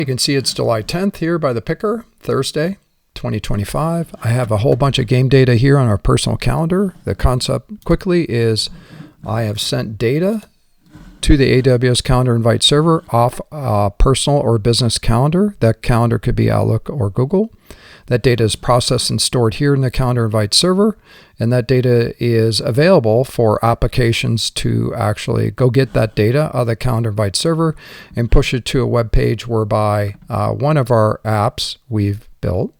You can see it's July 10th here by the picker, Thursday, 2025. I have a whole bunch of game data here on our personal calendar. The concept quickly is I have sent data to the AWS Calendar Invite Server off a personal or business calendar. That calendar could be Outlook or Google. That data is processed and stored here in the Calendar Invite Server, and that data is available for applications to actually go get that data out of the Calendar Invite Server and push it to a web page whereby one of our apps we've built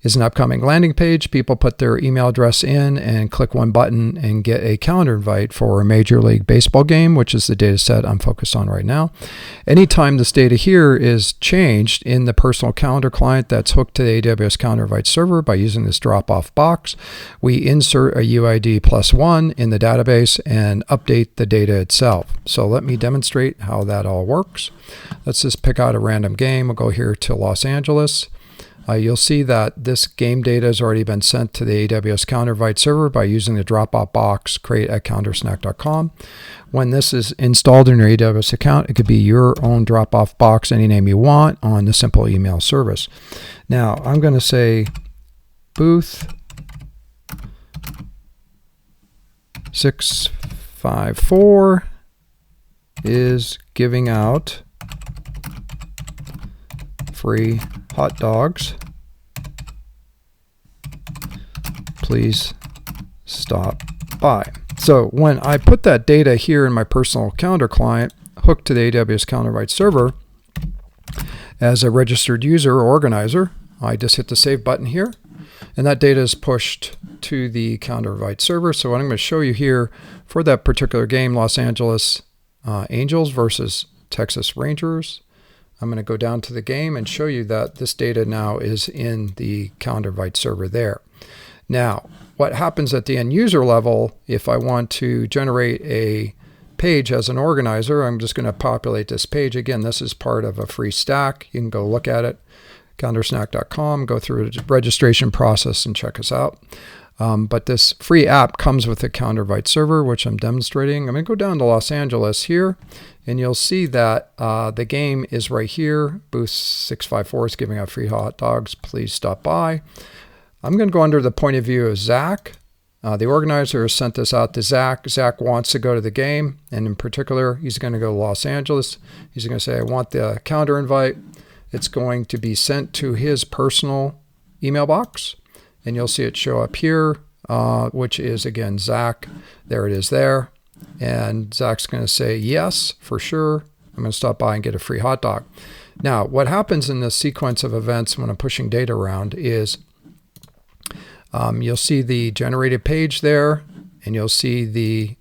is an upcoming landing page. People put their email address in and click one button and get a calendar invite for a Major League Baseball game, which is the data set I'm focused on right now. Anytime this data here is changed in the personal calendar client that's hooked to the AWS Calendar Invite Server by using this drop-off box, we insert a UID +1 in the database and update the data itself. So let me demonstrate how that all works. Let's just pick out a random game. We'll go here to Los Angeles. You'll see that this game data has already been sent to the AWS Calendar Invite Server by using the drop-off box create at calendarsnack.com. When this is installed in your AWS account, it could be your own drop-off box, any name you want, on the simple email service. Now, I'm going to say booth 654 is giving out free hot dogs. Please stop by. So when I put that data here in my personal calendar client hooked to the AWS Calendar Invite Server as a registered user or organizer, I just hit the save button here, and that data is pushed to the Calendar Invite Server. So what I'm going to show you here for that particular game, Los Angeles Angels versus Texas Rangers, I'm going to go down to the game and show you that this data now is in the Calendar Invite Server there. Now, what happens at the end user level, if I want to generate a page as an organizer, I'm just going to populate this page. Again, this is part of a free stack. You can go look at it, calendarsnack.com, go through the registration process and check us out. But this free app comes with the Calendar Invite Server, which I'm demonstrating. I'm going to go down to Los Angeles here, and you'll see that the game is right here. Booth 654 is giving out free hot dogs. Please stop by. I'm going to go under the point of view of Zach. The organizer has sent this out to Zach. Zach wants to go to the game, and in particular, he's going to go to Los Angeles. He's going to say, I want the calendar invite. It's going to be sent to his personal email box. And you'll see it show up here, which is, again, Zach. There it is there. And Zach's going to say, yes, for sure. I'm going to stop by and get a free hot dog. Now, what happens in this sequence of events when I'm pushing data around is you'll see the generated page there, and you'll see the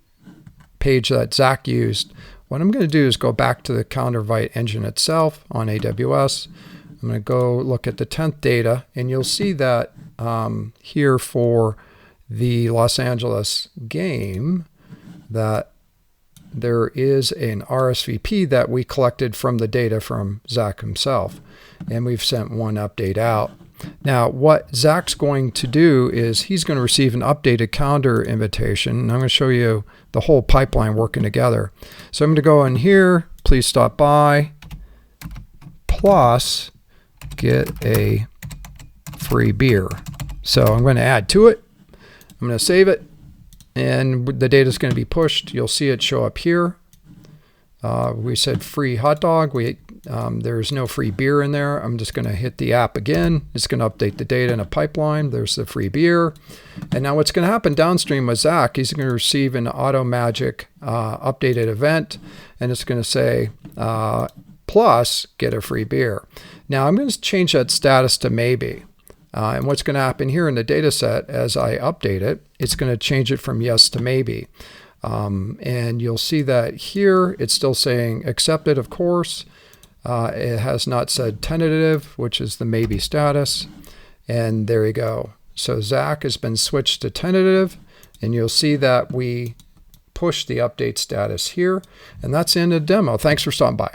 page that Zach used. What I'm going to do is go back to the Calendar Invite engine itself on AWS. I'm going to go look at the 10th data, and you'll see that here for the Los Angeles game that there is an RSVP that we collected from the data from Zach himself, and we've sent one update out. Now, what Zach's going to do is he's going to receive an updated calendar invitation, and I'm going to show you the whole pipeline working together. So I'm going to go in here, please stop by, plus get a free beer. So I'm going to add to it. I'm going to save it, and the data is going to be pushed. You'll see it show up here. We said free hot dog. There's no free beer in there. I'm just going to hit the app again. It's going to update the data in a pipeline. There's the free beer. And now what's going to happen downstream with Zach, he's going to receive an AutoMagic updated event, and it's going to say, plus get a free beer. Now I'm going to change that status to maybe. And what's going to happen here in the data set as I update it, it's going to change it from yes to maybe. And you'll see that here it's still saying accepted, of course. It has not said tentative, which is the maybe status. And there you go. So Zach has been switched to tentative, and you'll see that we push the update status here. And that's the end of the demo. Thanks for stopping by.